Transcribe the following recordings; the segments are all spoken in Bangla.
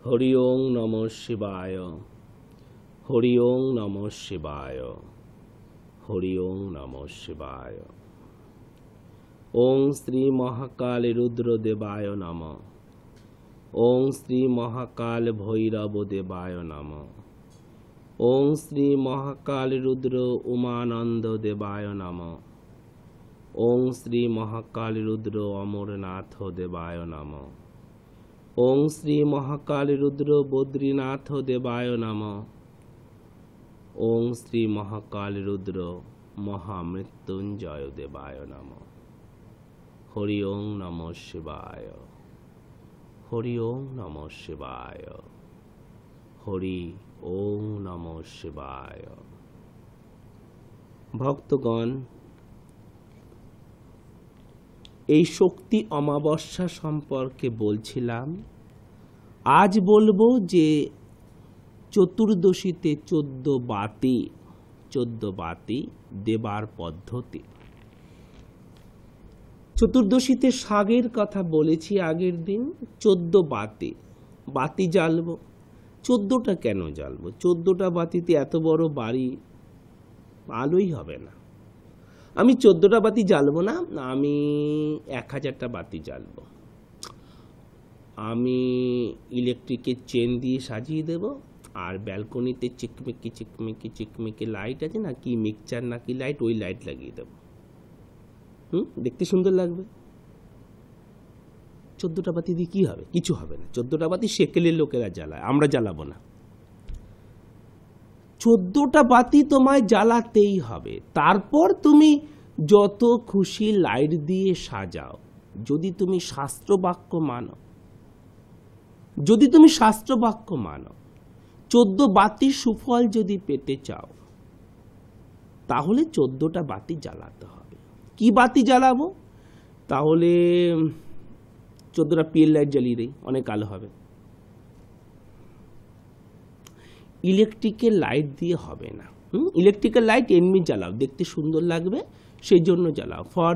হরি ওং নমঃ শিবায়, হরি ওং নমঃ শিবায়, হরি ওং নমঃ শিবায়। ওং শ্রী মহাকাল রুদ্র দেবায় নমঃ, ওং শ্রী মহাকাল ভৈরব দেবায় নমঃ, ওং শ্রী মহাকাল রুদ্র উমানন্দ দেবায় নমঃ, ওং শ্রী মহাকাল রুদ্র অমরনাথ দেবায় নমঃ, ওং শ্রী মহাকাল রুদ্র বদ্রীনাথ দেবায় নমঃ, ওং শ্রী মহাকাল রুদ্র মহামৃত্যুঞ্জয় দেবায় নমঃ। হরি ওং নমঃ শিবায়, হরি ওং নমঃ শিবায়, হরি ওং নমঃ শিবায়। ভক্তগণ, এই শক্তি অমাবস্যা সম্পর্কে বলছিলাম। আজ বলবো যে চতুর্দশীতে 14 বাতি দেবার পদ্ধতি। চতুর্দশীতে শাগের কথা বলেছি আগের দিন। 14 বাতি জ্বালবো। 14টা কেন জ্বালবো? 14টা বাতিতে এত বড় বাড়ি, আলোই হবে না। আমি 14টা বাতি জ্বালবো না, আমি 1000টা বাতি জ্বালবো। আমি ইলেকট্রিকের চেন দিয়ে সাজিয়ে দেব, আর ব্যালকনিতে চিকমিকি চিকমিকি চিকমিকি লাইট আছে না, কি মিক্সচার না কি লাইট, ওই লাইট লাগিয়ে দেব। দেখতে সুন্দর লাগবে। 14টা বাতি দিয়ে কি হবে? কিছু হবে না। 14টা বাতি সেকেলের লোকেরা জ্বালায়, আমরা জ্বালাবো না। 14টা বাতি তোমায় জ্বালাতেই হবে। তারপর তুমি যত খুশি লাইট দিয়ে সাজাও। যদি তুমি শাস্ত্রবাক্য মানো, 14 বাতির সুফল যদি পেতে চাও, তাহলে 14টা বাতি জ্বালাতে হবে। কি বাতি জ্বালাবো? তাহলে 14টা পিএল লাইট জ্বালিয়ে দেই, অনেক আলো হবে। ইলেকট্রিক্যাল লাইট দিয়ে হবে না। ইলেকট্রিক্যাল লাইট এমনি জ্বালাও, দেখতে সুন্দর লাগবে, সেই জন্য জ্বালাও, ফর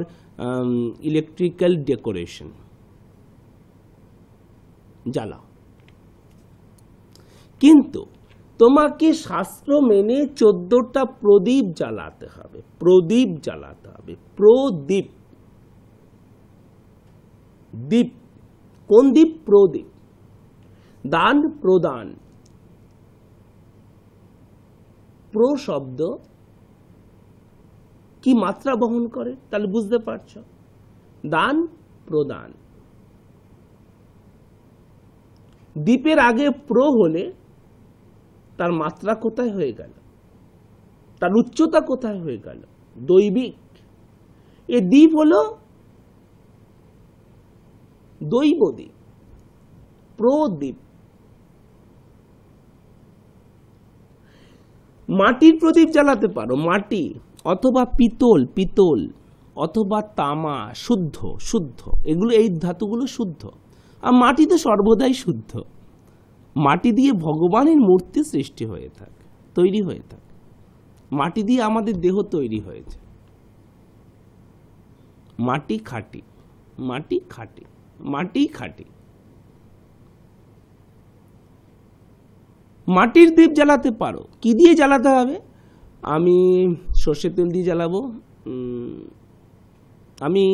ইলেকট্রিক্যাল ডেকোরেশন জ্বালাও। কিন্তু তোমাকে শাস্ত্র মেনে 14টা প্রদীপ জ্বালাতে হবে। প্রদীপ জ্বালাতে হবে। প্রদীপ, দীপ। কোন দীপ? প্রদীপ। দান প্রদান। প্র শব্দ কি মাত্রা বহন করে, তাহলে বুঝতে পারছ। দান প্রদান। দ্বীপের আগে প্র হলে তার মাত্রা কোথায় হয়ে গেল, তার উচ্চতা কোথায় হয়ে গেল? দৈবিক। এ দ্বীপ হলো দৈব দ্বীপ, প্রদীপ। মাটির প্রদীপ জ্বালাতে পারো, মাটি অথবা পিতল, পিতল অথবা তামা, শুদ্ধ, শুদ্ধ। এগুলো, এই ধাতুগুলো শুদ্ধ। আর মাটি তো সর্বদাই শুদ্ধ। মাটি দিয়ে ভগবানের মূর্তি সৃষ্টি হয়ে থাকে, তৈরি হয়ে থাকে। মাটি দিয়ে আমাদের দেহ তৈরি হয়েছে। মাটি খাঁটি, মাটি খাঁটি, মাটি খাঁটি। মাটির দ্বীপ জ্বালাতে পারো। কি দিয়ে জ্বালাতে হবে? আমি সর্ষের তেল দিয়ে জ্বালাবো। আমি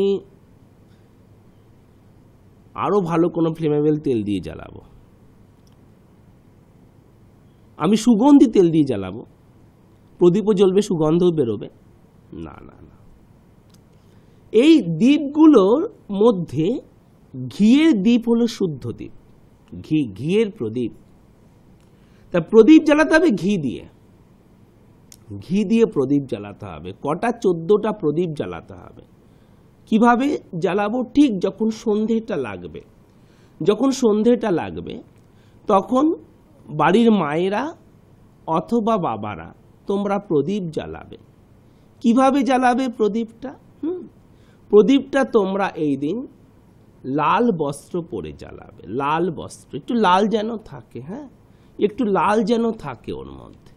আরো ভালো কোনো ফ্লেমেবল তেল দিয়ে জ্বালাবো। আমি সুগন্ধি তেল দিয়ে জ্বালাবো। প্রদীপও জ্বলবে, সুগন্ধও বেরোবে। না না না, এই দ্বীপগুলোর মধ্যে ঘিয়ের দ্বীপ হলো শুদ্ধ দ্বীপ। ঘিয়ের প্রদীপ। তা প্রদীপ জ্বালাতে হবে ঘি দিয়ে। ঘি দিয়ে প্রদীপ জ্বালাতে হবে। কটা? 14টা প্রদীপ জ্বালাতে হবে। কিভাবে জ্বালাবো? ঠিক যখন সন্ধেটা লাগবে, যখন সন্ধেটা লাগবে তখন বাড়ির মায়েরা অথবা বাবারা তোমরা প্রদীপ জ্বালাবে। কিভাবে জ্বালাবে প্রদীপটা? প্রদীপটা তোমরা এই দিন লাল বস্ত্র পরে জ্বালাবে। লাল বস্ত্র, একটু লাল যেন থাকে, হ্যাঁ, একটু লাল যেন থাকে ওর মধ্যে।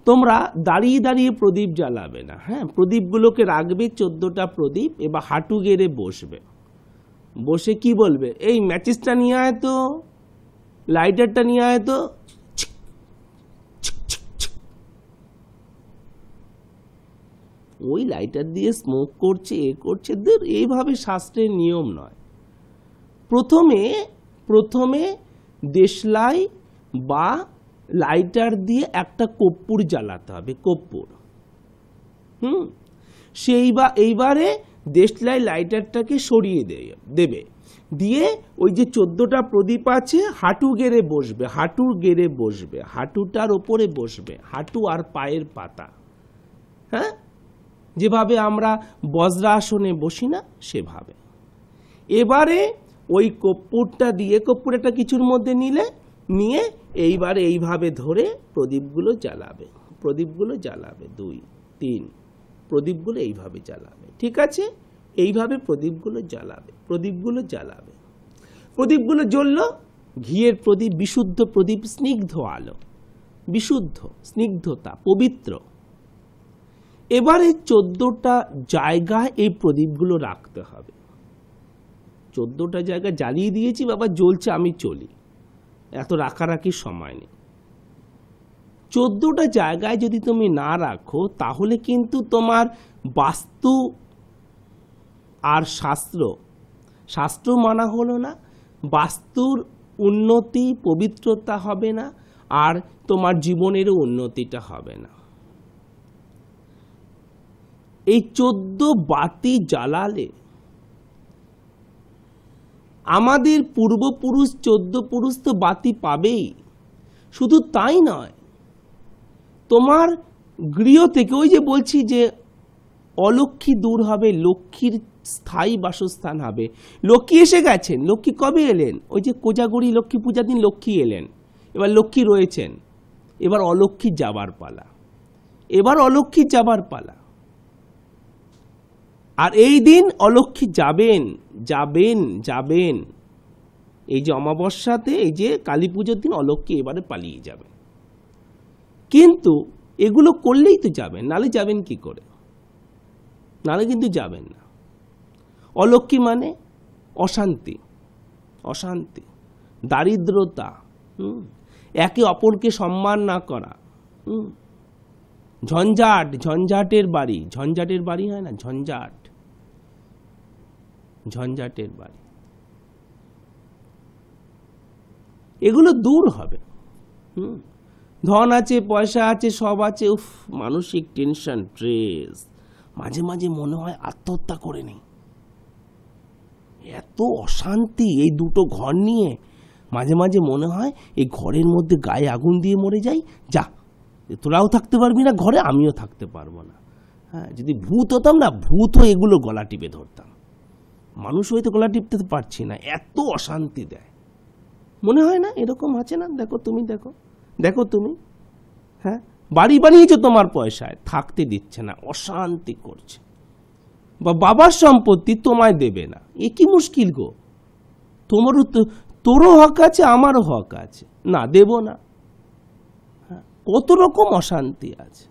তোমরা দাঁড়িয়ে দাঁড়িয়ে প্রদীপ জ্বালাবে না, হ্যাঁ। প্রদীপগুলোকে রাখবে 14টা প্রদীপ, এবার হাঁটু গেড়ে বসবে। বসে কি বলবে? এই ম্যাচিসটা নিয়ে আয় তো, লাইটারটা নিয়ে আয় তো। ওই লাইটার দিয়ে স্মোক করছে, করছে। এইভাবে শাস্ত্রের নিয়ম নয়। প্রথমে দেশলাই বা লাইটার দিয়ে একটা কর্পূর জ্বালাতে হবে, কর্পূর। এইবারে দেশলাই লাইটারটাকে সরিয়ে দেবে, দিয়ে ওই যে 14টা প্রদীপ আছে হাঁটু গেড়ে বসবে, হাঁটুটার ওপরে বসবে, হাঁটু আর পায়ের পাতা। হ্যাঁ, যেভাবে আমরা বজ্রাসনে বসি না সেভাবে। এবারে ওই কর্পূরটা দিয়ে, কর্পূর একটা কিছুর মধ্যে নিয়ে এইবারে এইভাবে ধরে প্রদীপগুলো জ্বালাবে। 2, 3 প্রদীপগুলো এইভাবে জ্বালাবে। ঠিক আছে, এইভাবে প্রদীপগুলো জ্বালাবে। প্রদীপগুলো জ্বলল, ঘিয়ের প্রদীপ, বিশুদ্ধ প্রদীপ, স্নিগ্ধ আলো, বিশুদ্ধ, স্নিগ্ধতা, পবিত্র। এবারে 14টা জায়গায় এই প্রদীপগুলো রাখতে হবে। 14টা জায়গা জ্বালিয়ে দিয়েছি, বাবা জ্বলছে, আমি চলি, এত রাখারাখির সময় নেই। 14টা জায়গায় যদি তুমি না রাখো তাহলে কিন্তু তোমার বাস্তু আর শাস্ত্র মানা হলো না, বাস্তুর উন্নতি পবিত্রতা হবে না, আর তোমার জীবনেরও উন্নতিটা হবে না। এই 14 বাতি জ্বালালে আমাদের পূর্বপুরুষ 14 পুরুষ তো বাতি পাবেই, শুধু তাই নয়, তোমার গৃহ থেকে ওই যে বলছি যে অলক্ষ্মী দূর হবে, লক্ষ্মীর স্থায়ী বাসস্থান হবে। লক্ষ্মী এসে গেছেন। লক্ষ্মী কবে এলেন? ওই যে কোজাগরি লক্ষ্মী পূজার দিন লক্ষ্মী এলেন, এবার লক্ষ্মী রয়েছেন, এবার অলক্ষ্মী যাবার পালা। আর এই দিন অলক্ষ্মী যাবেন। এই যে অমাবস্যাতে, এই যে কালী পুজোর দিন অলক্ষ্মী এবারে পালিয়ে যাবেন। কিন্তু এগুলো করলেই তো যাবেন, নালে যাবেন কি করে? নালে কিন্তু যাবেন না। অলক্ষ্মী মানে অশান্তি, দারিদ্রতা, একে অপরকে সম্মান না করা, ঝঞ্ঝাটের বাড়ি হয় না, ঝঞ্ঝাটের বাড়ি, এগুলো দূর হবে। ধন আছে, পয়সা আছে, সব আছে, মানসিক টেনশন, স্ট্রেস, মাঝে মাঝে মনে হয় আত্মহত্যা করে নেই, এত অশান্তি এই দুটো ঘর নিয়ে। মাঝে মাঝে মনে হয় এই ঘরের মধ্যে গায়ে আগুন দিয়ে মরে যাই, যা, তোরাও থাকতে পারবি না ঘরে, আমিও থাকতে পারবো না। হ্যাঁ, যদি ভূত হতাম না, ভূত হয়ে এগুলো গলা টিপে ধরতাম। মানুষ হয়তো গলা টিপতে পারছি না, এত অশান্তি দেয়। মনে হয় না এরকম আছে না? দেখো তুমি, হ্যাঁ, বাড়ি বানিয়েছো তোমার পয়সায়, থাকতে দিচ্ছে না, অশান্তি করছে। বা বাবার সম্পত্তি তোমায় দেবে না, এ কি মুশকিল গো? তোরও হক আছে, আমারও হক আছে, না দেব না। কত রকম অশান্তি আছে।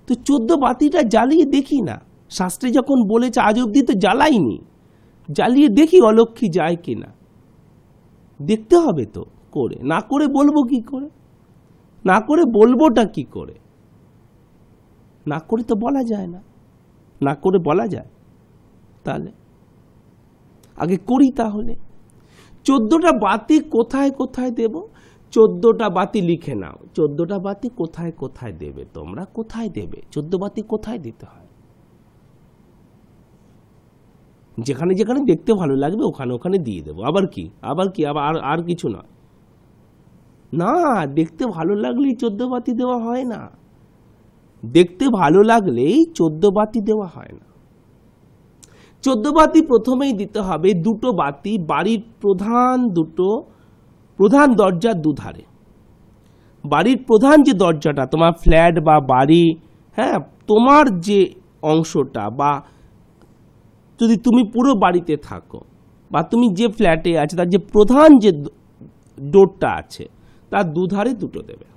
তো 14 বাতিটা জ্বালিয়ে দেখি না, শাস্ত্রে যখন বলেছে, আজ অব্দি তো জ্বালাইনি, জ্বালিয়ে দেখি অলক্ষ্মী যায় কিনা। দেখতে হবে তো, করে না করে বলবো কি করে? না করে বলবোটা কি করে? না করে তো বলা যায় না, না করে বলা যায়? তাহলে আগে করি। তাহলে 14টা বাতি কোথায় কোথায় দেব? 14টা বাতি লিখে নাও। 14টা বাতি কোথায় কোথায় দেবে তোমরা? কোথায় দেবে 14 বাতি? কোথায় দিতে হয়? যেখানে যেখানে দেখতে ভালো লাগবে ওখানে ওখানে দিয়ে দেবো। আবার আর কিছু নয়। না, দেখতে ভালো লাগলেই 14 বাতি দেওয়া হয় না। দেখতে ভালো লাগলেই 14 বাতি দেওয়া হয় না। 14 বাতি প্রথমেই দিতে হবে 2টো বাতি বাড়ির প্রধান দরজার দুধারে। বাড়ির প্রধান যে দরজাটা, তোমার ফ্ল্যাট বা বাড়ি, হ্যাঁ, তোমার যে অংশটা, বা যদি তুমি পুরো বাড়িতে থাকো বা তুমি যে ফ্ল্যাটে আছে তার যে প্রধান যে ডোরটা আছে তার দুধারে 2টো দেবে।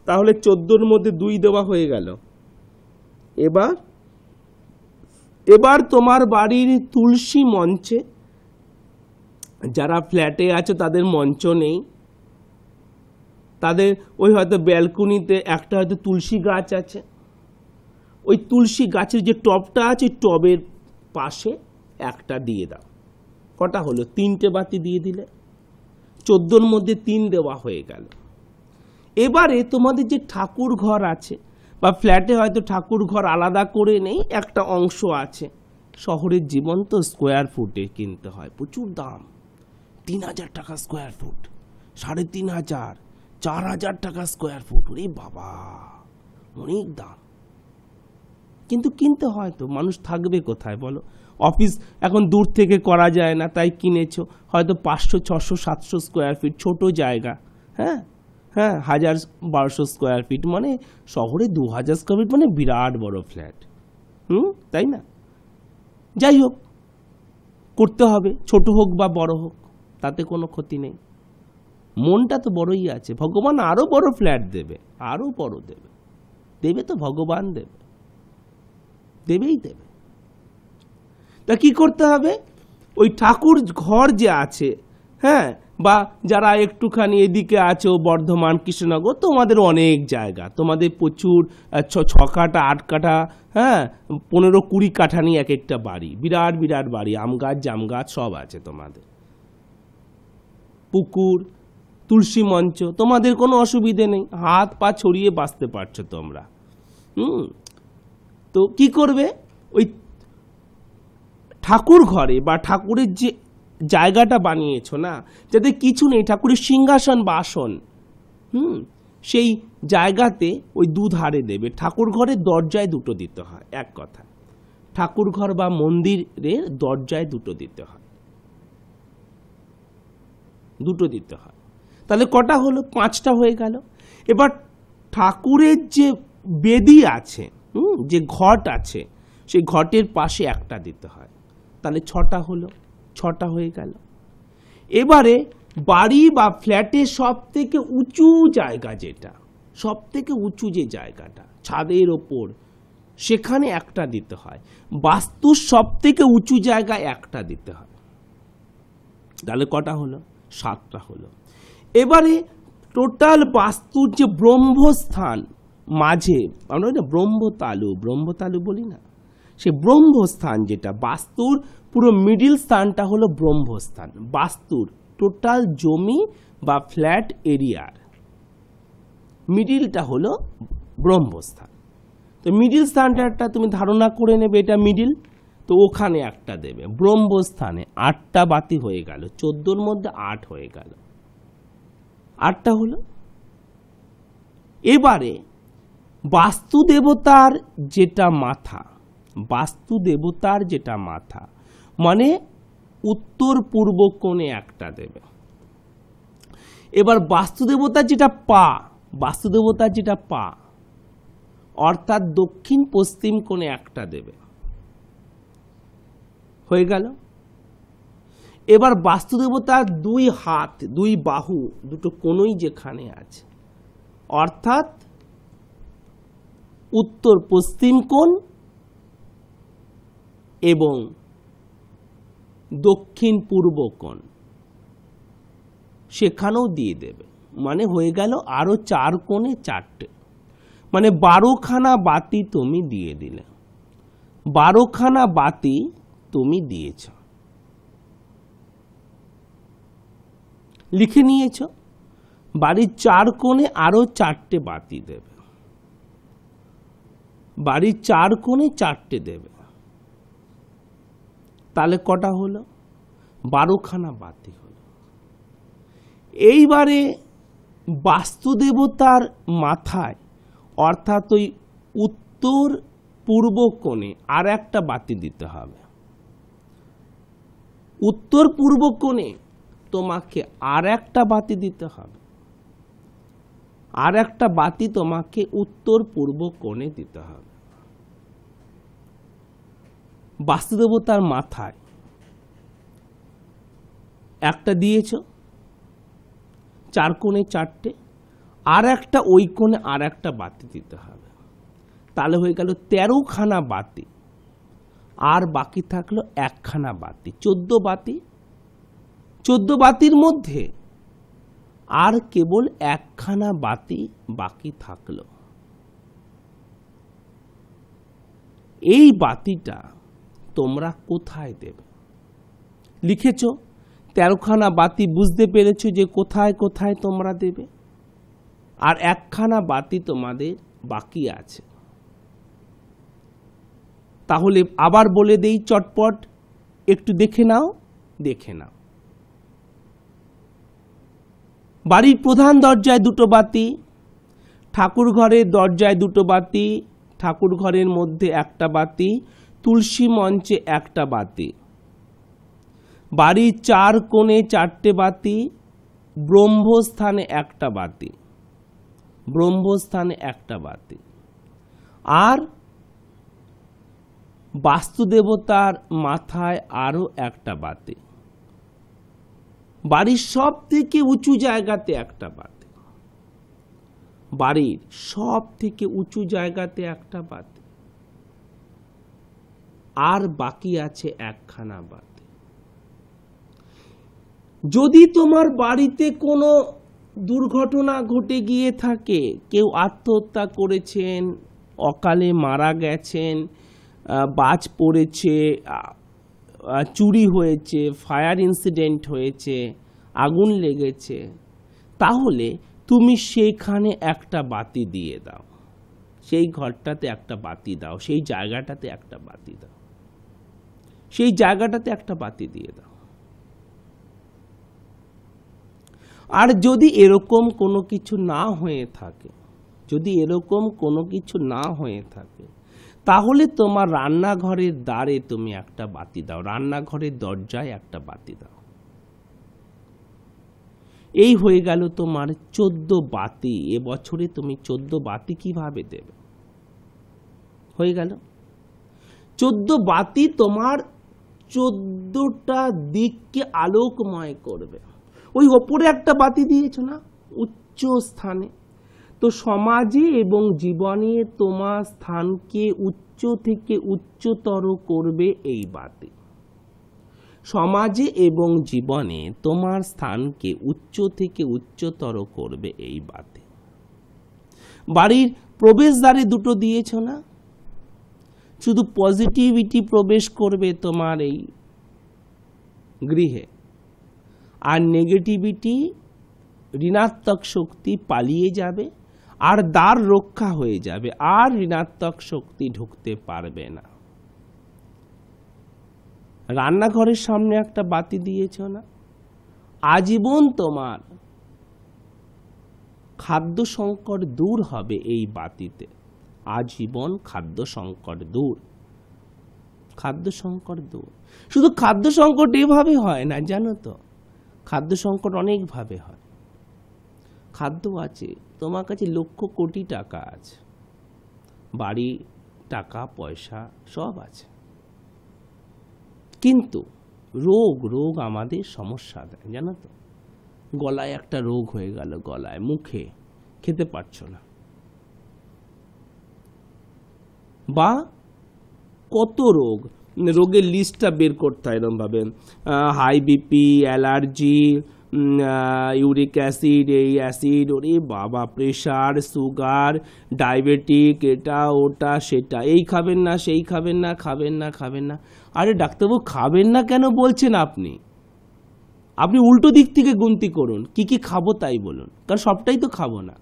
তাহলে 14-র মধ্যে 2 দেওয়া হয়ে গেল। এবার তোমার বাড়ির তুলসী মঞ্চে যারা ফ্ল্যাটে আছে তাদের মঞ্চ নেই, তাদের ওই হয়তো ব্যালকনিতে একটা হয়তো তুলসী গাছ আছে, ওই তুলসী গাছের যে টবটা আছে টবের পাশে একটা দিয়ে দাও। কটা হলো? 3টে বাতি দিয়ে দিলে, 14র মধ্যে 3 দেওয়া হয়ে গেল। এবারে তোমাদের যে ঠাকুর ঘর আছে বা ফ্ল্যাটে হয়তো ঠাকুর ঘর আলাদা করে নেই, একটা অংশ আছে, শহরের জীবন তো স্কোয়ার ফুটে কিনতে হয়, প্রচুর দাম, 3000 টাকা স্কোয়ার ফুট, 3500, 4000 টাকা স্কোয়ার ফুট, ওরে বাবা অনেক দাম, কিন্তু কিনতে হয় তো, মানুষ থাকবে কোথায় বলো? অফিস এখন দূর থেকে করা যায় না, তাই কিনেছো হয়তো 500, 600, 700 স্কোয়ার ফিট, ছোট জায়গা, হ্যাঁ হ্যাঁ 1000-1200 স্কোয়ার ফিট, মানে শহরে 2000 স্কোয়ার ফিট মানে বিরাট বড় ফ্ল্যাট, তাই না? যাই হোক, করতে হবে, ছোট হোক বা বড় হোক, তাতে কোনো ক্ষতি নেই, মনটা তো বড়ই আছে, ভগবান আরো বড় ফ্ল্যাট দেবে, আরো বড় দেবে, দেবে তো ভগবান দেবে, দেবেই দেবে। তা কি করতে হবে? ওই ঠাকুর ঘর যে আছে, হ্যাঁ, বা যারা একটুখানি এদিকে আছো বর্ধমান, কৃষ্ণনগর, তোমাদের অনেক জায়গা, তোমাদের প্রচুর 6 কাঠা 8 কাঠা, হ্যাঁ 15-20 কাঠা নিয়ে এক একটা বাড়ি, বিরাট বিরাট বাড়ি, আম গাছ জাম গাছ সব আছে তোমাদের, পুকুর, তুলসী মঞ্চ, তোমাদের কোনো অসুবিধে নেই, হাত পা ছড়িয়ে বাঁচতে পারছো তোমরা। তো কি করবে? ওই ঠাকুর ঘরে বা ঠাকুরের যে জায়গাটা বানিয়েছো না, যাতে কিছু নেই, ঠাকুরের সিংহাসন বা আসন, সেই জায়গাতে ওই দুধারে দেবে। ঠাকুর ঘরের দরজায় 2টো দিতে হয়, এক কথা, ঠাকুর ঘর বা মন্দিরের দরজায় 2টো দিতে হয়, 2টো দিতে হয়। তাহলে কটা হলো? 5টা হয়ে গেল। এবার ঠাকুরের যে বেদি আছে, যে ঘট আছে, সেই ঘটের পাশে একটা দিতে হয়, তাহলে 6টা হলো, 6টা হয়ে গেল। এবারে বাড়ি বা ফ্ল্যাটের সব থেকে উঁচু জায়গা, যেটা সব থেকে উঁচু যে জায়গাটা ছাদের ওপর, সেখানে একটা দিতে হয়, বাস্তুর সব থেকে উঁচু জায়গায় একটা দিতে হয়, তাহলে কটা হলো? 7টা হলো। এবারে টোটাল বাস্তুর যে ব্রহ্মস্থান মাঝে, আমরা না ব্রহ্মতালু বলি না, সে ব্রহ্মস্থান যেটা বাস্তুর পুরো মিডিল স্থানটা হলো ব্রহ্মস্থান, বাস্তুর টোটাল জমি বা ফ্ল্যাট এরিয়ার মিডিলটা হলো ব্রহ্মস্থান। তো মিডিল স্থানটা তুমি ধারণা করে নেবে, এটা মিডিল, তো ওখানে একটা দেবে ব্রহ্মস্থানে। 8টা বাতি হয়ে গেল, 14র মধ্যে 8 হয়ে গেল, 8টা হলো। এবারে বাস্তুদেবতার যেটা মাথা, বাস্তুদেবতার যেটা মাথা মানে উত্তর পূর্ব কোণে একটা দেবে। এবার বাস্তুদেবতার যেটা পা, বাস্তুদেবতার যেটা পা অর্থাৎ দক্ষিণ পশ্চিম কোণে একটা দেবে, হয়ে গেল। এবার বাস্তুদেবতার 2 হাত 2 বাহু 2টো কোণই যেখানে আছে, অর্থাৎ উত্তর পশ্চিম কোণ এবং দক্ষিণ পূর্ব কোণ, সেখানেও দিয়ে দেবে, মানে হয়ে গেল আরো 4 কোণে 4টে, মানে 12খানা বাতি তুমি দিয়ে দিলে, 12খানা বাতি তুমি দিয়েছ, লিখে নিয়েছ। বাড়ির 4 কোণে আরো 4টে বাতি দেবে, বাড়ির 4 কোণে 4টে দেবে, তাহলে কটা হলো? 12খানা বাতি হলো। এইবারে বাস্তুদেবতার মাথায় অর্থাৎ ওই উত্তর পূর্ব কোণে আর একটা বাতি দিতে হবে, উত্তর পূর্ব কোণে তোমাকে আর একটা বাতি দিতে হবে, আর একটা বাতি তোমাকে উত্তর পূর্ব কোণে দিতে হবে। বাস্তুদেবতার মাথায় একটা দিয়েছ, 4 কোণে 4টে, আর একটা ওই কোণে আর একটা বাতি দিতে হবে, তাহলে হয়ে গেল 13খানা বাতি, আর বাকি থাকলো 1খানা বাতি, 14 বাতি, 14 বাতির মধ্যে আর কেবল একখানা বাতি বাকি থাকলো। এই বাতিটা তোমরা কোথায় দেবে? লিখেছ 13খানা বাতি, বুঝতে পেরেছো যে কোথায় কোথায় তোমরা দেবে, আর একখানা বাতি তোমাদের বাকি আছে। তাহলে আবার বলে দেই চটপট, একটু দেখে নাও। বাড়ির প্রধান দরজায় 2টো বাতি, ঠাকুর ঘরের দরজায় 2টো বাতি, ঠাকুর ঘরের মধ্যে 1টা বাতি, তুলসী মঞ্চে 1টা বাতি, বাড়ির 4 কোণে 4টে বাতি, ব্রহ্মস্থানে 1টা বাতি, ব্রহ্মস্থানে 1টা বাতি, আর বাস্তুদেবতার মাথায় আরো 1টা বাতি, বাড়ির সব থেকে উঁচু জায়গাতে 1টা বাতি, বাড়ির সব থেকে উঁচু জায়গাতে 1টা বাতি, আর বাকি আছে 1খানা বাতি। যদি তোমার বাড়িতে কোনো দুর্ঘটনা ঘটে গিয়ে থাকে, কেউ আত্মহত্যা করেছেন, অকালে মারা গেছেন, বাজ পড়েছে, চুরি হয়েছে, ফায়ার ইনসিডেন্ট হয়েছে, আগুন লেগেছে, তাহলে তুমি সেখানে 1টা বাতি দিয়ে দাও, সেই ঘরটাতে 1টা বাতি দাও, সেই জায়গাটাতে 1টা বাতি দাও, সেই জায়গাটাতে 1টা বাতি দিয়ে দাও। আর যদি এরকম কোনো কিছু না হয়ে থাকে, যদি এরকম কোনো কিছু না হয়ে থাকে, তাহলে তোমার রান্নাঘরের দ্বারে তুমি 1টা বাতি দাও, রান্নাঘরের দরজায় 1টা বাতি দাও। এই হয়ে গেল তোমার 14 বাতি। এবছরে তুমি 14 বাতি কিভাবে দেবে? হয়ে গেল 14 বাতি তোমার 14টা দিককে আলোকময় করবে। ওই ওপরে 1টা বাতি দিয়েছ না উচ্চ স্থানে, তো সমাজে এবং জীবনে তোমার স্থানকে উচ্চ থেকে উচ্চতর করবে এই বাতি। সমাজে এবং জীবনে তোমার স্থানকে উচ্চ থেকে উচ্চতর করবে এই বাতি। বাড়ির প্রবেশদ্বারে 2টো দিয়েছ না, শুধু পজিটিভিটি প্রবেশ করবে তোমার এই গৃহে, আর নেগেটিভিটি, ঋণাত্মক শক্তি পালিয়ে যাবে, আর দ্বার রক্ষা হয়ে যাবে, আর ঋণাত্মক শক্তি ঢুকতে পারবে না। রান্নাঘরের সামনে 1টা বাতি দিয়েছ না, আজীবন তোমার খাদ্য সংকট দূর হবে এই বাতিতে। আজীবন খাদ্য সংকট দূর, খাদ্য সংকট দূর। শুধু খাদ্য সংকট এভাবে হয় না, জানো তো, খাদ্য সংকট অনেকভাবে হয়। খাদ্য আছে, তোমার কাছে লক্ষ কোটি টাকা আছে, বাড়ি, টাকা পয়সা সব আছে, কিন্তু রোগ আমাদের সমস্যা দেয়, জানো তো। গলায় একটা রোগ হয়ে গেল, গলায়, মুখে, খেতে পারছো না, বা কত রোগ, রোগের লিস্টটা বের করতে হয় এরকম ভাবে, high BP, allergy, uric acid, এই অ্যাসিড, ওরে বাবা, প্রেশার, সুগার, ডায়াবেটিক, এটা ওটা সেটা, এই খাবেন না, সেই খাবেন না, খাবেন না। আরে ডাক্তারবাবু, খাবেন না কেন বলছেন আপনি? আপনি উল্টো দিক থেকে গুনতি করুন, কি কি খাবো তাই বলুন, কারণ সবটাই তো খাবো না,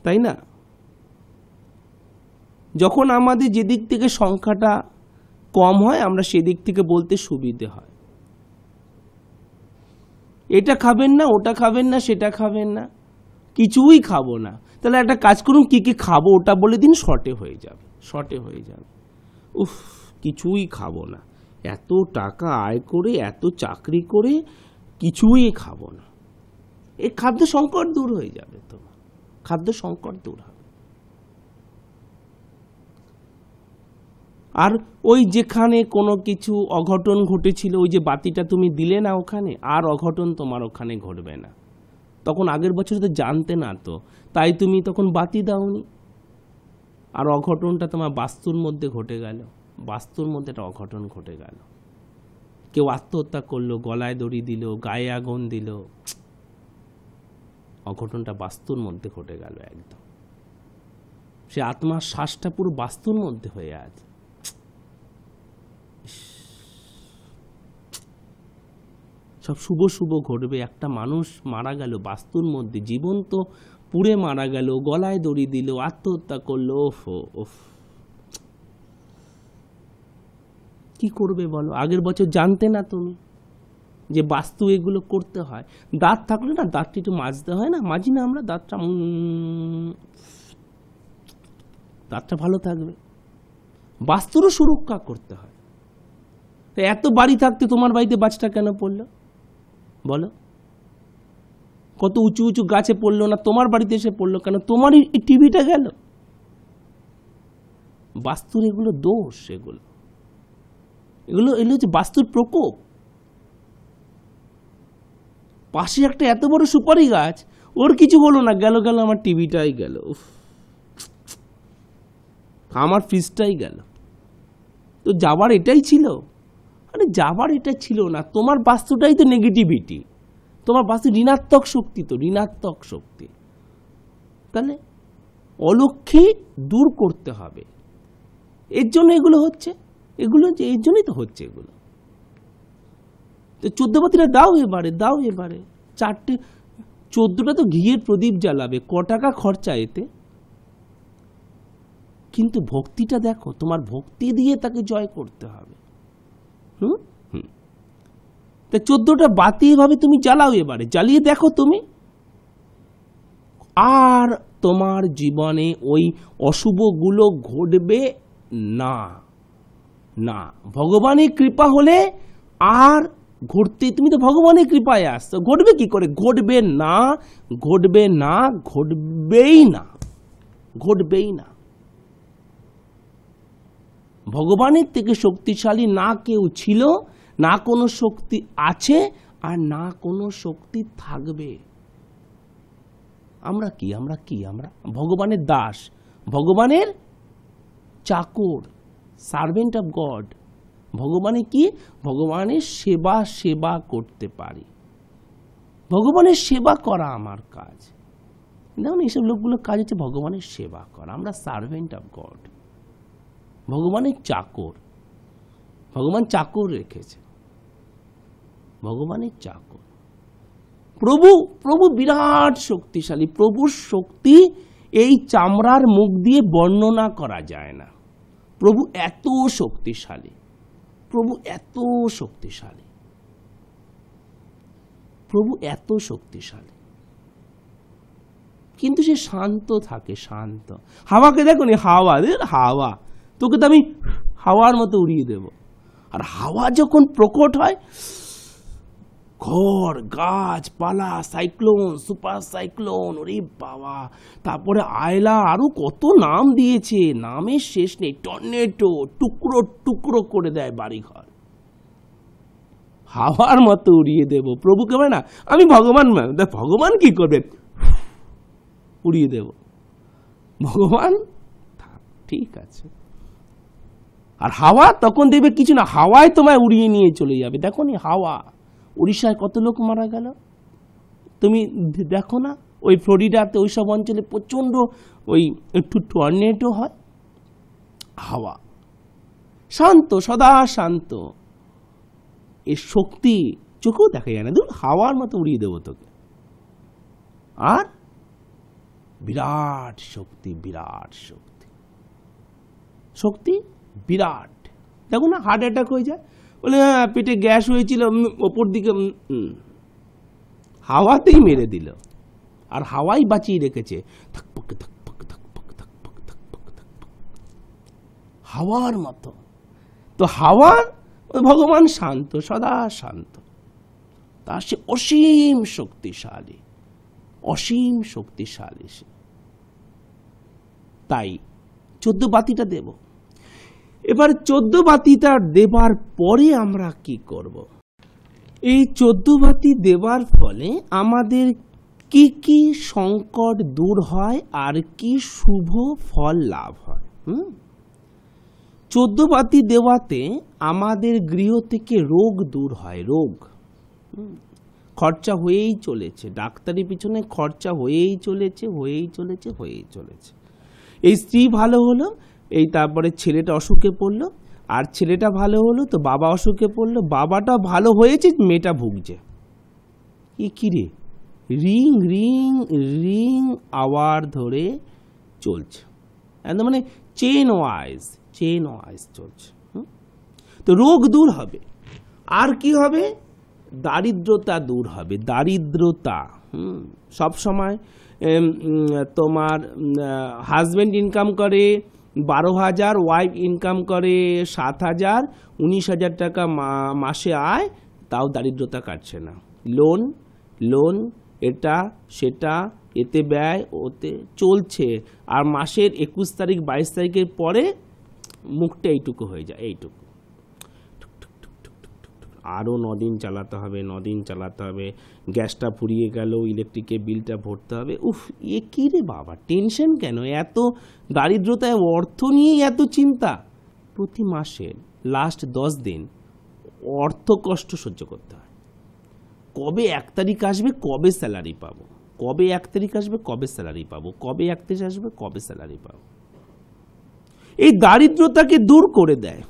তাই না? যখন আমাদের যেদিক থেকে সংখ্যাটা কম হয়, আমরা সেদিক থেকে বলতে সুবিধে হয়। এটা খাবেন না, ওটা খাবেন না, সেটা খাবেন না, কিছুই খাবো না, তাহলে একটা কাজ করুন, কি কি খাবো ওটা বলে দিন, শর্টে হয়ে যাবে। উফ, কিছুই খাবো না, এত টাকা আয় করে, এত চাকরি করে, কিছুই খাবো না। এই খাদ্য সংকট দূর হয়ে যাবে, তোমার খাদ্য সংকট দূর হবে। আর ওই যেখানে কোনো কিছু অঘটন ঘটেছিল, ওই যে বাতিটা তুমি দিলে না ওখানে, আর অঘটন তোমার ওখানে ঘটবে না। তখন আগের বছর তো জানতে না, তো তাই তুমি তখন বাতি দাওনি, আর অঘটনটা তোমার বাস্তুর মধ্যে ঘটে গেল, বাস্তুর মধ্যে একটা অঘটন ঘটে গেল। কেউ আত্মহত্যা করলো, গলায় দড়ি দিল, গায়ে আগুন দিল। অঘটনটা বাস্তুর মধ্যে ঘটে গেল একদম। সে আত্মার শ্বাসটা পুরো বাস্তুর মধ্যে হয়ে আছে। সব শুভ শুভ ঘটবে। একটা মানুষ মারা গেল বাস্তুর মধ্যে, জীবন্ত পুড়ে মারা গেল, গলায় দড়ি দিল, আত্মহত্যা করলো। ওফ, কি করবে বলো? আগের বছর জানতে না তুমি যে বাস্তু এগুলো করতে হয়? দাঁত থাকলে না দাঁতটা একটু মাজতে হয় না, মাজি না আমরা দাঁতটা ভালো থাকবে। বাস্তুরও সুরক্ষা করতে হয়। তো এত বাড়ি থাকতে তোমার বাড়িতে বাচ্চাটা কেন পড়লো বলো? কত উঁচু উঁচু গাছে পড়লো না, তোমার বাড়িতে এসে পড়লো কেন? তোমারই টিভিটা গেল। বাস্তুর এগুলো দোষ, এগুলো হচ্ছে বাস্তুর প্রকোপ। পাশে একটা এত বড় সুপারি গাছ, ওর কিছু হলো না, গেল আমার টিভিটাই গেল, আমার ফ্রিজটাই গেল। তো যাবার এটাই ছিল? আরে যাবার এটা ছিল না, তোমার বাস্তুটাই তো নেগেটিভিটি, তোমার বাস্তু ঋণাত্মক শক্তি, তো ঋণাত্মক শক্তি। তাহলে অলক্ষ্যে দূর করতে হবে। এর জন্য এগুলো হচ্ছে, এর জন্যই তো হচ্ছে এগুলো। তো 14 বাতিটা দাও এবারে 14টা তো ঘিয়ের প্রদীপ জ্বালাবে, ক টাকা খরচা এতে? কিন্তু ভক্তিটা দেখো, তোমার ভক্তি দিয়ে তাকে জয় করতে হবে। তা 14টা বাতি এভাবে তুমি জ্বালাও, এবারে জ্বালিয়ে দেখো তুমি, আর তোমার জীবনে ওই অশুভগুলো ঘটবে না। ভগবানের কৃপা হলে আর ঘটতে, তুমি তো ভগবানের কৃপায় আসছো, ঘটবে কি করে? ঘটবেই না। ভগবানের থেকে শক্তিশালী না কেউ ছিল, না কোনো শক্তি আছে, আর না কোনো শক্তি থাকবে। আমরা ভগবানের দাস, ভগবানের চাকর, সার্ভেন্ট অফ গড। ভগবানের কি? ভগবানের সেবা করতে পারি। ভগবানের সেবা করা আমার কাজ। দেখুন, এইসব লোকগুলোর কাজ হচ্ছে ভগবানের সেবা করা। আমরা সার্ভেন্ট অফ গড, ভগবানের চাকর। ভগবান চাকর রেখেছে, ভগবানের চাকর। প্রভু বিরাট শক্তিশালী। প্রভুর শক্তি এই চামড়ার মুখ দিয়ে বর্ণনা করা যায় না। প্রভু এত শক্তিশালী, প্রভু এত শক্তিশালী। কিন্তু সে শান্ত থাকে, শান্ত। হাওয়াকে দেখো নি, হাওয়া তোকে তো আমি হাওয়ার মতো উড়িয়ে দেব। আর হাওয়া যখন প্রকট হয়, ঘর, গাছপালা, সাইক্লোন, সুপার সাইক্লোন, ওরে বাবা, তারপরে আয়লা, আরো কত নাম দিয়েছে, নামের শেষ নেই। টর্নেডো, টুকরো করে দেয় বাড়িঘর। হাওয়ার মতো উড়িয়ে দেব প্রভুকে। না, আমি ভগবান কি করবে? উড়িয়ে দেব। ভগবান ঠিক আছে। আর হাওয়া তখন দেখবে কিছু না, হাওয়ায় তোমায় উড়িয়ে নিয়ে চলে যাবে। দেখো নি হাওয়া, উড়িষ্যায় কত লোক মারা গেল, তুমি দেখো না? ওই ফ্লোরিডাতে, ওই সব অঞ্চলে প্রচন্ড ওই একটু টর্নেডো হয়। হাওয়া শান্ত, সদা শান্ত। এর শক্তি চোখেও দেখা যায় না। হাওয়ার মতো উড়িয়ে দেবো তোকে। আর বিরাট শক্তি, বিরাট। দেখো না, হার্ট অ্যাটাক হয়ে যায়, বলে হ্যাঁ পেটে গ্যাস হয়েছিল, ওপর দিকে হাওয়াতেই মেরে দিল। আর হাওয়াই বাঁচিয়ে রেখেছে, হাওয়ার মতো। তো হাওয়ার ভগবান শান্ত, সদা শান্ত। তার সে অসীম শক্তিশালী সে। তাই 14 বাতিটা দেব। এবার 14 বাতিটা দেবার পরে আমরা কি করব? এই 14 বাতি দেবার ফলে আমাদের কি কি সংকট দূর হয় আর কি শুভ ফল লাভ হয়। চোদ্দ বাতি দেওয়াতে আমাদের গৃহ থেকে রোগ দূর হয়। রোগ খরচা হয়েই চলেছে, ডাক্তারের পিছনে খরচা হয়েই চলেছে। এই স্ত্রী ভালো হলো, এই তারপরে ছেলেটা অসুখে পড়লো, আর ছেলেটা ভালো হলো তো বাবা অসুখে পড়লো, বাবাটা ভালো হয়েছে, মেয়েটা ভুগছে। কি রে, রিং রিং রিং আওয়ার ধরে চলছে, একদম মানে চেন ওয়াইজ চলছে। তো রোগ দূর হবে, আর কি হবে, দারিদ্রতা দূর হবে। দারিদ্রতা সব সময় তোমার হাজব্যান্ড ইনকাম করে 12,000, ওয়াইফ ইনকাম করে 7,000, 19,000 টাকা মাসে আয়, তাও দারিদ্রতা কাটছে না। লোন এটা সেটা, এতে ব্যয় ওতে চলছে, আর মাসের 21 তারিখ 22 তারিখের পরে মুখটা এইটুকু হয়ে যায়, এইটুকু। আরও 9 দিন চালাতে হবে, গ্যাসটা ফুরিয়ে গেল, ইলেকট্রিকের বিলটা ভরতে হবে। এ কী রে বাবা, টেনশন কেন এত? দারিদ্রতায় অর্থ নিয়েই এত চিন্তা। প্রতি মাসের লাস্ট 10 দিন অর্থ কষ্ট সহ্য করতে হয়। কবে 1 তারিখ আসবে, কবে স্যালারি পাবো, কবে 1 তারিখ আসবে, কবে স্যালারি পাবো, কবে 1 তারিখ আসবে, কবে স্যালারি পাবো। এই দারিদ্রতাকে দূর করে দেয়।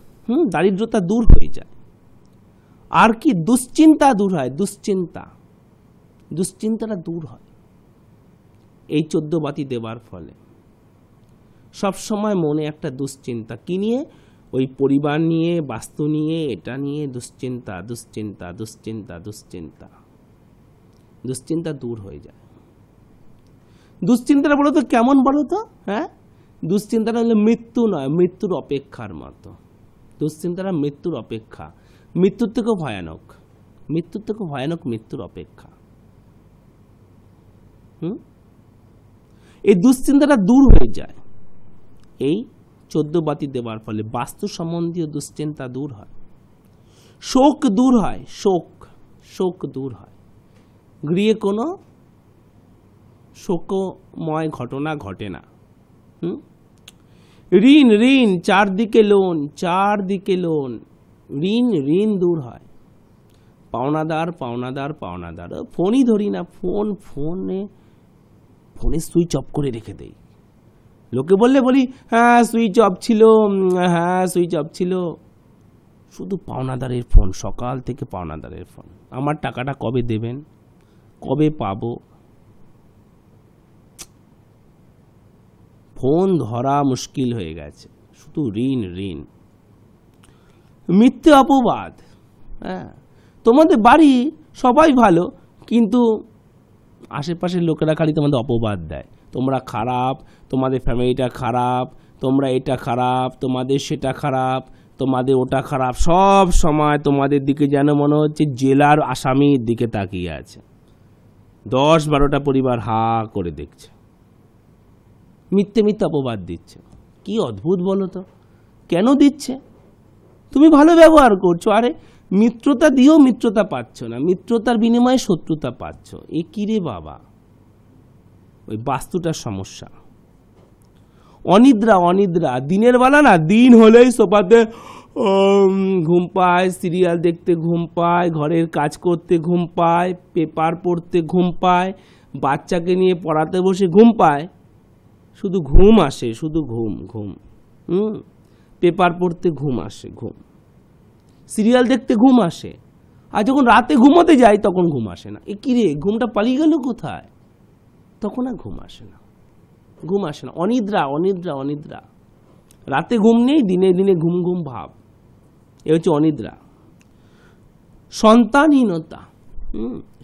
দারিদ্রতা দূর হয়ে যায়। আর কি, দুশ্চিন্তা দূর হয়, দুশ্চিন্তাটা দূর হয় এই 14 বাতি দেওয়ার ফলে। সব সময় মনে একটা দুশ্চিন্তা, কি নিয়ে, ওই পরিবার নিয়ে, বাস্তু নিয়ে, এটা নিয়ে দুশ্চিন্তা দূর হয়ে যায়। দুশ্চিন্তাটা বলো তো কেমন, বলো তো? দুশ্চিন্তাটা হলো মৃত্যু নয়, মৃত্যুর অপেক্ষার মতো। দুশ্চিন্তাটা মৃত্যুর অপেক্ষা, মৃত্যুর থেকেও ভয়ানক, মৃত্যুর অপেক্ষা। এই দুশ্চিন্তাটা দূর হয়ে যায় এই 14 বাতি দেওয়ার ফলে। বাস্তু সম্বন্ধীয় দুশ্চিন্তা দূর হয়, শোক দূর হয়, শোক দূর হয়। গৃহে কোনো শোকময় ঘটনা ঘটে না। ঋণ চারদিকে লোন, ঋণ দূর হয়। পাওনাদার ফোনই ধরি না, ফোনে সুইচ অফ করে রেখে দেই। লোকে বললে বলি সুইচ অফ ছিল, শুধু পাওনাদারের ফোন, সকাল থেকে পাওনাদারের ফোন। আমার টাকাটা কবে দেবেন, কবে পাবো, ফোন ধরা মুশকিল হয়ে গেছে, শুধু ঋণ। মিথ্যে অপবাদ। তোমাদের বাড়ি সবাই ভালো, কিন্তু আশেপাশের লোকেরা খালি তোমাদের অপবাদ দেয়। তোমরা খারাপ, তোমাদের ফ্যামিলিটা খারাপ, তোমরা এটা খারাপ, তোমাদের সেটা খারাপ, তোমাদের ওটা খারাপ। সব সময় তোমাদের দিকে যেন মনে হচ্ছে জেলার আসামির দিকে তাকিয়ে আছে। 10-12টা পরিবার হা করে দেখছে, মিথ্যে অপবাদ দিচ্ছে। কি অদ্ভুত বলো তো, কেন দিচ্ছে? তুমি ভালো ব্যবহার করছো, আরে মিত্রতা দিয়েও মিত্রতা পাচ্ছ না, মিত্রতার বিনিময়ে শত্রুতা পাচ্ছ। এ কি রে বাবা, ওই বাস্তুটার সমস্যা। অনিদ্রা, দিনের বেলা না, দিন হলেই সোফাতে ঘুম পায়, সিরিয়াল দেখতে ঘুম পায়, ঘরের কাজ করতে ঘুম পায়, পেপার পড়তে ঘুম পায়, বাচ্চাকে নিয়ে পড়াতে বসে ঘুম পায়, শুধু ঘুম আসে, শুধু ঘুম। পেপার পড়তে ঘুম আসে, সিরিয়াল দেখতে ঘুম আসে, আর যখন রাতে ঘুমোতে যাই তখন ঘুম আসে না। এ কি রে, ঘুমটা পালিয়ে গেল কোথায়? তখন আর ঘুম আসে না। অনিদ্রা, রাতে ঘুম নেই, দিনে ঘুম ভাব, এ হচ্ছে অনিদ্রা।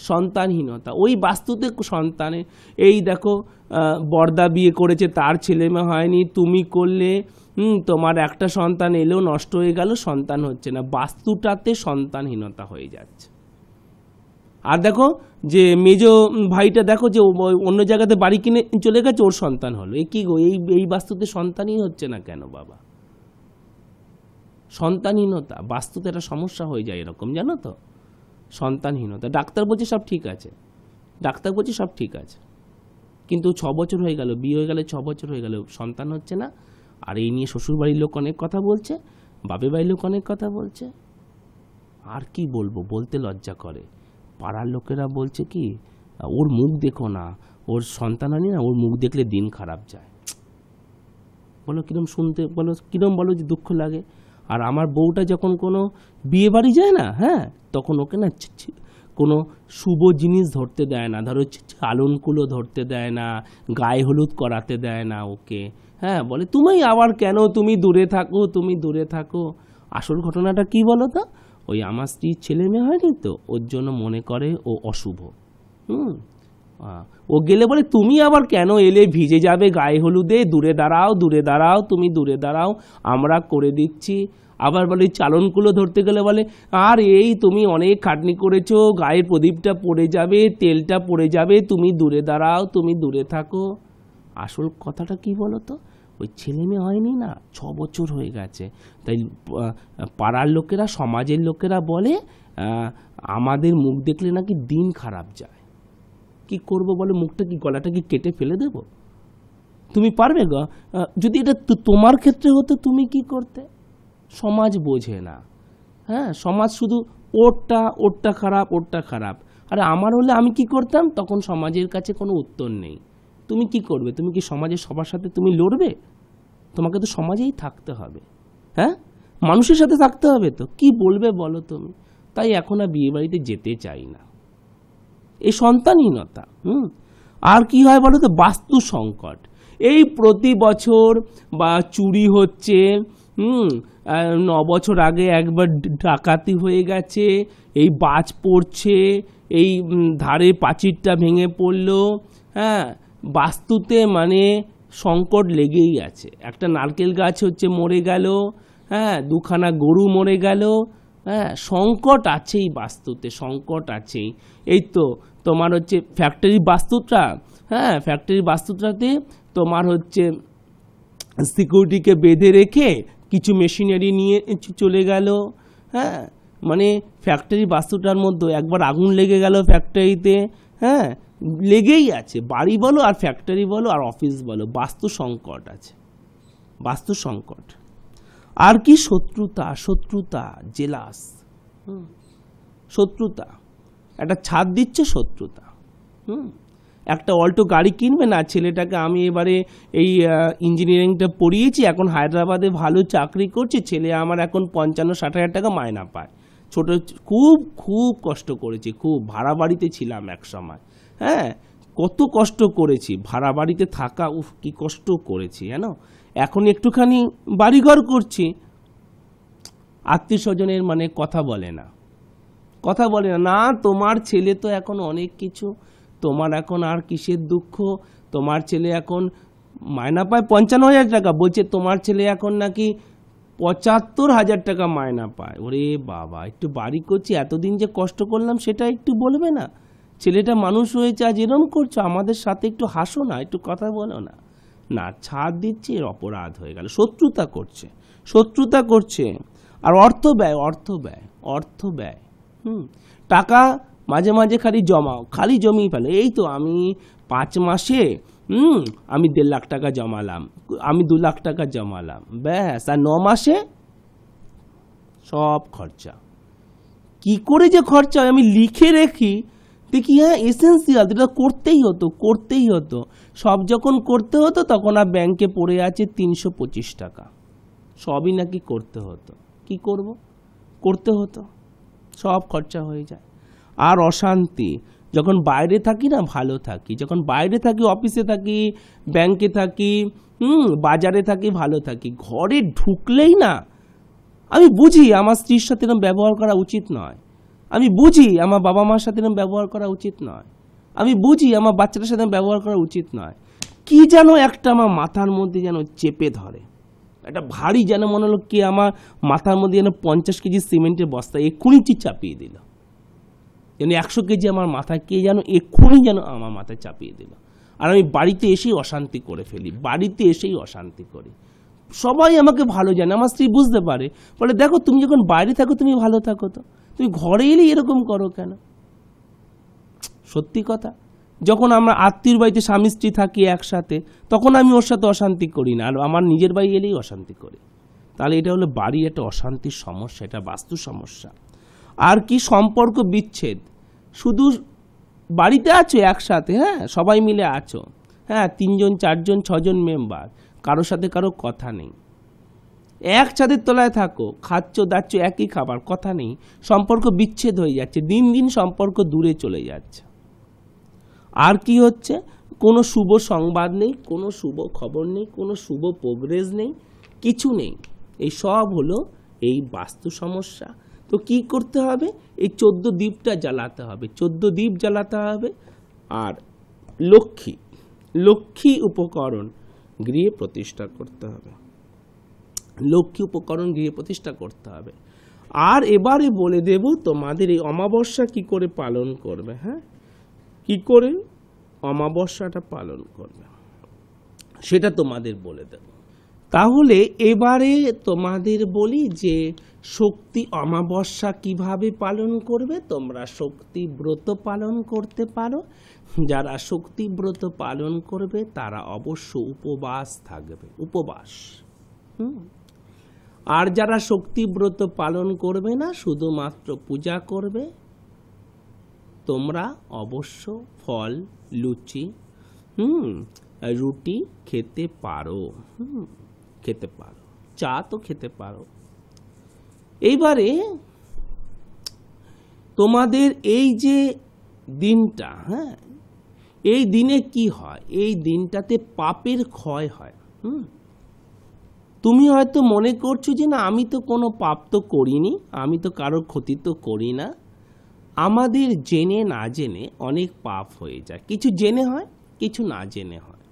সন্তানহীনতা, ওই বাস্তুতে সন্তানের, এই দেখো বর্দা বিয়ে করেছে, তার ছেলে মেয়ে হয়নি, তুমি করলে, তোমার একটা সন্তান এলেও নষ্ট হয়ে গেল, সন্তান হচ্ছে না। বাস্তুটাতে সন্তানহীনতা হয়ে যাচ্ছে। আর দেখো যে মেজ ভাইটা, দেখো যে অন্য জায়গাতে বাড়ি কিনে চলে গেছে, ওর সন্তান হলো। এ কি গো, এই বাস্তুতে সন্তানই হচ্ছে না কেন বাবা? সন্তানহীনতা বাস্তুতে একটা সমস্যা হয়ে যায় এরকম, জানো তো, সন্তানহীনতা। ডাক্তার বলছে সব ঠিক আছে, কিন্তু 6 বছর হয়ে গেল, বিয়ে হয়ে গেলে 6 বছর হয়ে গেল, সন্তান হচ্ছে না। আর এই নিয়ে শ্বশুরবাড়ির লোক অনেক কথা বলছে, বাপের বাড়ির লোক অনেক কথা বলছে। আর কি বলবো, বলতে লজ্জা করে। পাড়ার লোকেরা বলছে কি, ওর মুখ দেখো না, ওর সন্তানানি না, ওর মুখ দেখলে দিন খারাপ যায়। বলো কিরম শুনতে, বলো কিরম, বলো যে দুঃখ লাগে। আর আমার বউটা যখন কোনো বিয়ে বাড়ি যায় না, হ্যাঁ, তখন ওকে না কোনো শুভ জিনিস ধরতে দেয় না, ধরো চালনকুলো ধরতে দেয় না, গায়ে হলুদ করাতে দেয় না ওকে, হ্যাঁ, বলে তুমি আবার কেন, তুমি দূরে থাকো, তুমি দূরে থাকো। আসল ঘটনাটা কি বলো তো, ওই আমার স্ত্রীর ছেলে মেয়ে হয়নি তো, ওর জন্য মনে করে ও অশুভ। ও গেলে বলে তুমি আবার কেন এলে, ভিজে যাবে গায়ে হলুদে, দূরে দাঁড়াও, দূরে দাঁড়াও, তুমি দূরে দাঁড়াও, আমরা করে দিচ্ছি। আবার বলে চালনগুলো ধরতে গেলে বলে আর এই তুমি অনেক খাটনি করেছো, গায়ের প্রদীপটা পড়ে যাবে, তেলটা পড়ে যাবে, তুমি দূরে দাঁড়াও, তুমি দূরে থাকো। আসল কথাটা কি বলো তো, ওই ছেলে মেয়ে হয়নি না, 6 বছর হয়ে গেছে, তাই পাড়ার লোকেরা, সমাজের লোকেরা বলে আমাদের মুখ দেখলে নাকি দিন খারাপ যায়। কি করব বলে, মুখটা কি, গলাটা কি কেটে ফেলে দেব? তুমি পারবে গো? যদি এটা তোমার ক্ষেত্রে হতো তুমি কি করতে? সমাজ বোঝে না, হ্যাঁ, সমাজ শুধু ওরটা খারাপ, ওরটা খারাপ। আরে আমার হলে আমি কি করতাম? তখন সমাজের কাছে কোনো উত্তর নেই। তুমি কি করবে? তুমি কি সমাজের সবার সাথে তুমি লড়বে? তোমাকে তো সমাজেই থাকতে হবে, হ্যাঁ, মানুষের সাথে থাকতে হবে, তো কি বলবে বলো তুমি? তাই এখন আর বিয়ে বাড়িতে যেতে চাই না, এই সন্তানহীনতা। আর কি হয় বলো তো, বাস্তু সংকট। এই প্রতি বছর বা চুরি হচ্ছে, 9 বছর আগে একবার ডাকাতি হয়ে গেছে, এই বাজ পড়ছে, এই ধারে পাঁচিরটা ভেঙে পড়লো, হ্যাঁ, বাস্তুতে মানে সংকট লেগেই আছে। একটা নারকেল গাছ হচ্ছে মরে গেল, হ্যাঁ, 2খানা গরু মরে গেল, হ্যাঁ, সংকট আছেই, বাস্তুতে সংকট আছেই। এই তো তোমার হচ্ছে ফ্যাক্টরির বাস্তুটা, হ্যাঁ, ফ্যাক্টরির বাস্তুটাতে তোমার হচ্ছে সিকিউরিটিকে বেঁধে রেখে কিছু মেশিনারি নিয়ে চলে গেল, হ্যাঁ, মানে ফ্যাক্টরি বাস্তুটার মধ্যে একবার আগুন লেগে গেল ফ্যাক্টরিতে, হ্যাঁ, লেগেই আছে, বাড়ি বলো আর ফ্যাক্টরি বলো আর অফিস বলো, বাস্তু সংকট আছে, বাস্তু সংকট। আর কি, শত্রুতা, জেলাস, শত্রুতা, একটা ছাদ দিচ্ছে শত্রুতা। একটা অল্টো গাড়ি কিনবে না, ছেলেটাকে আমি এবারে এই ইঞ্জিনিয়ারিংটা পড়িয়েছি, এখন হায়দ্রাবাদে ভালো চাকরি করছে, ছেলে আমার এখন 55-60 হাজার টাকা মায়না পায়। ছোট খুব কষ্ট করেছি, খুব ভাড়া বাড়িতে ছিলাম এক সময়, হ্যাঁ, কত কষ্ট করেছি, ভাড়া বাড়িতে থাকা, কি কষ্ট করেছি জানো। এখন একটুখানি বাড়িঘর করছি, আত্মীয় স্বজনের মানে কথা বলে না, না, তোমার ছেলে তো এখন অনেক কিছু, তোমার এখন আর কিসের দুঃখ, তোমার ছেলে এখন মায়না পায় 55,000 টাকা, বলছে তোমার ছেলে এখন নাকি 75,000 টাকা মায়না পায়। ওরে বাবা, একটু বাড়ি করছি, এতদিন যে কষ্ট করলাম সেটা একটু বলবে না? ছেলেটা মানুষ হয়েছে, আজ এরম করছো, আমাদের সাথে একটু হাসো না, একটু কথা বলো না। না, ছাড় দিচ্ছে, এর অপরাধ হয়ে গেল, শত্রুতা করছে। আর অর্থ ব্যয়, টাকা মাঝে মাঝে খালি জমিয়ে ফেলে। এই তো আমি 5 মাসে আমি 1.5 লাখ টাকা জমালাম, আমি 2 লাখ টাকা জমালাম, ব্যাস, আর 9 মাসে সব খরচা। কি করে যে খরচা হয় আমি লিখে রেখি, দেখি হ্যাঁ এসেন্সিয়াল, এটা করতেই হতো। সব যখন করতে হতো তখন আর ব্যাংকে পড়ে আছে 325 টাকা, সবই নাকি করতে হতো। কি করব, করতে হতো, সব খরচা হয়ে যায়। আর অশান্তি, যখন বাইরে থাকি না ভালো থাকি, যখন বাইরে থাকি, অফিসে থাকি, ব্যাংকে থাকি, বাজারে থাকি, ভালো থাকি, ঘরে ঢুকলেই না আমি বুঝি আমার স্ত্রীর সাথে এরকম ব্যবহার করা উচিত নয়, আমি বুঝি আমার বাবা মার সাথে এরকম ব্যবহার করা উচিত নয়, আমি বুঝি আমার বাচ্চাটার সাথে ব্যবহার করা উচিত নয়। কি যেন একটা আমার মাথার মধ্যে যেন চেপে ধরে, একটা ভারী যেন মনে হলো কি আমার মাথার মধ্যে যেন 50 কেজি সিমেন্টের বস্তা এক্ষুনি চাপিয়ে দিল, যেন 100 কেজি আমার মাথায় কে যেন এক্ষুনি যেন আমার মাথায় চাপিয়ে দিল। আর আমি বাড়িতে এসেই অশান্তি করে ফেলি, অশান্তি করি। সবাই আমাকে ভালো জানে, আমার স্ত্রী বুঝতে পারে, বলে দেখো তুমি যখন বাইরে থাকো তুমি ভালো থাকো, তো তুমি ঘরে এলে এরকম করো কেন? সত্যি কথা, যখন আমরা আত্মীয়র বাড়িতে স্বামী স্ত্রী থাকি একসাথে, তখন আমি ওর সাথে অশান্তি করি না, আর আমার নিজের বাড়ি এলেই অশান্তি করি। তাহলে এটা হলো বাড়ির একটা অশান্তির সমস্যা, এটা বাস্তু সমস্যা। আর কি সম্পর্ক বিচ্ছেদ, শুধু বাড়িতে আছো একসাথে, হ্যাঁ সবাই মিলে আছো, হ্যাঁ 3 জন 4 জন 6 জন মেম্বার, কারোর সাথে কারো কথা নেই, এক ছাদের তলায় থাকো, খাচ্ছ দাচ্ছ একই খাবার, কথা নেই, সম্পর্ক বিচ্ছেদ হয়ে যাচ্ছে, দিন দিন সম্পর্ক দূরে চলে যাচ্ছে। আর কি হচ্ছে, কোনো শুভ সংবাদ নেই, কোনো শুভ খবর নেই, কোনো শুভ প্রোগ্রেস নেই, কিছু নেই। এই সব হলো এই বাস্তু সমস্যা। তো কি করতে হবে, এই 14 দ্বীপটা জ্বালাতে হবে, 14 দ্বীপ জ্বালাতে হবে। আর লক্ষ্মী উপকরণ গৃহে প্রতিষ্ঠা করতে হবে, লক্ষ্মী উপকরণ গৃহে প্রতিষ্ঠা করতে হবে। আর এবারে বলে দেব তোমাদের এই অমাবস্যা কি করে পালন করবে, হ্যাঁ কি করে অমাবস্যাটা পালন করবে সেটা তোমাদের বলে দেব। তাহলে এবারে তোমাদের বলি যে শক্তি অমাবস্যা কিভাবে পালন করবে। তোমরা শক্তি ব্রত পালন করতে পারো। যারা শক্তি ব্রত পালন করবে তারা অবশ্য উপবাস থাকবে, উপবাস। আর যারা শক্তি ব্রত পালন করবে না, শুধুমাত্র পূজা করবে, তোমরা অবশ্য ফল, লুচি, রুটি খেতে পারো, খেতে পারো, চা তো খেতে পারো। এইবারে তোমাদের এই যে দিনটা, হ্যাঁ এই দিনে কি হয়, এই দিনটাতে পাপের ক্ষয় হয়। তুমি হয়তো মনে করছো যে না আমি তো কোনো পাপ তো করিনি, আমি তো কারোর ক্ষতি তো করি না। আমাদের জেনে না জেনে অনেক পাপ হয়ে যায়, কিছু জেনে হয়, কিছু না জেনে হয়।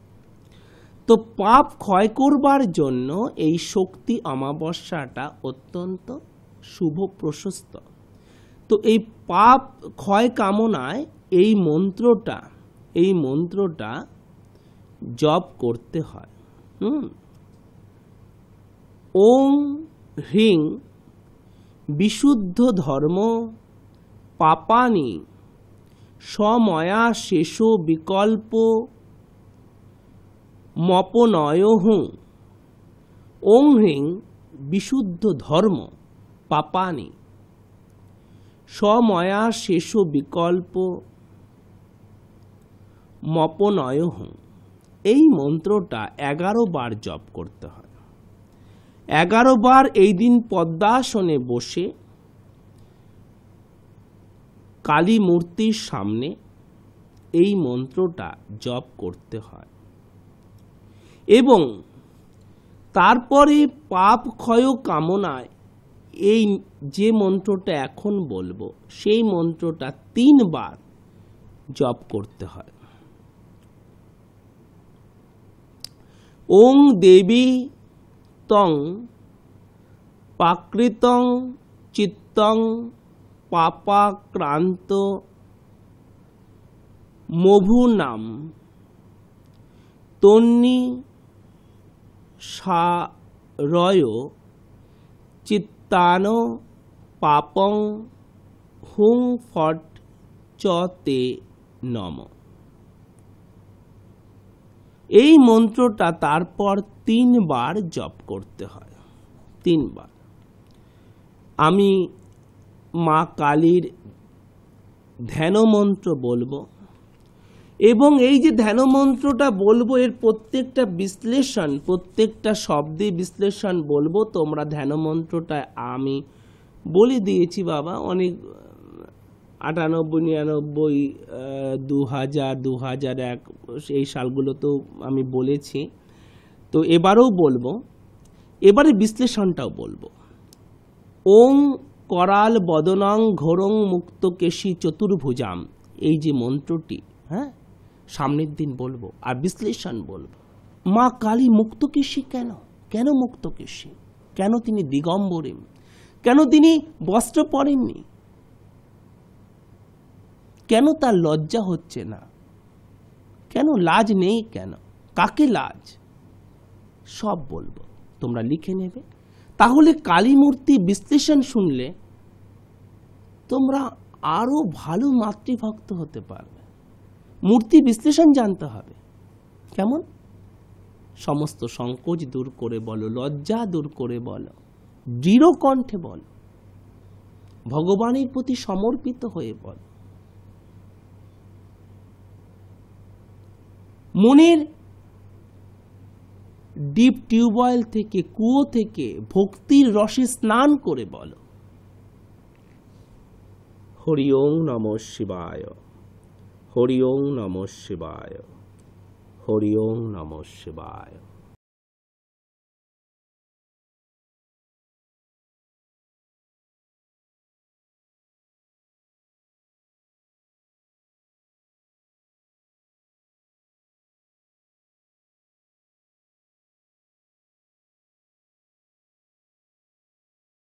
তো পাপ ক্ষয় করবার জন্য এই শক্তি অমাবস্যাটা অত্যন্ত শুভ প্রশস্ত। তো এই পাপ ক্ষয় কামনায় এই মন্ত্রটা জপ করতে হয়। ওং হ্রিং বিশুদ্ধ ধর্ম পাপানি সময়া শেষ বিকল্প মপনয়হুঁ। ওং হ্রিং বিশুদ্ধ ধর্ম পাপানি সময়া শেষ বিকল্প মপনয়হুঁ। এই মন্ত্রটা 11 বার জপ করতে হয়। 11 বার এই দিন পদ্মাসনে বসে কালী মূর্তির সামনে এই মন্ত্রটা জপ করতে হয়। এবং তারপরে পাপ ক্ষয় কামনায় এই যে মন্ত্রটা এখন বলবো সেই মন্ত্রটা 3 বার জপ করতে হয়। ওং দেবী তং প্রাকৃতং চিত্তং পাপাক্রান্ত মভুনাম তন্নি সারয় চিত্তান পাপং হুং ফট চতে নম। এই মন্ত্রটা তারপর 3 বার জপ করতে হয়, 3 বার। আমি মা কালীর ধ্যান মন্ত্র বলবো, এবং এই যে ধ্যান মন্ত্রটা বলবো এর প্রত্যেকটা বিশ্লেষণ, প্রত্যেকটা শব্দে বিশ্লেষণ বলবো। তোমরা ধ্যান মন্ত্রটা আমি বলে দিয়েছি বাবা অনেক, 98, 99, 2000, 2001 এই সালগুলো তো আমি বলেছি। তো এবারেও বলবো, এবারে বিশ্লেষণটাও বলবো। ওং করাল বদনং ঘোরং মুক্তকেশী চতুর্ভুজাম, এই যে মন্ত্রটি, হ্যাঁ সামনের দিন বলবো আর বিশ্লেষণ বলবো। মা কালী মুক্তকেশী কেন, কেন মুক্তকেশী, কেন তিনি দিগম্বরী, কেন তিনি বস্ত্র পরেননি, কেন তার লজ্জা হচ্ছে না, কেন লাজ নেই, কেন কাকে লাজ, সব বলবো, তোমরা লিখে নেবে। তাহলে কালী মূর্তি বিশ্লেষণ শুনলে তোমরা আরো ভালো মাতৃভক্ত হতে পারবে, মূর্তি বিশ্লেষণ জানতে হবে। কেমন? সমস্ত সংকোচ দূর করে বলো, লজ্জা দূর করে বলো, দৃঢ় কণ্ঠে বলো, ভগবানের প্রতি সমর্পিত হয়ে বলো। মনের ডিপ টিউবওয়েল থেকে, কুয়ো থেকে ভক্তির রসে স্নান করে বলো, হরি ওং নমঃ শিবায়, হরি ওং নমঃ শিবায়, হরি ওং নমঃ শিবায়।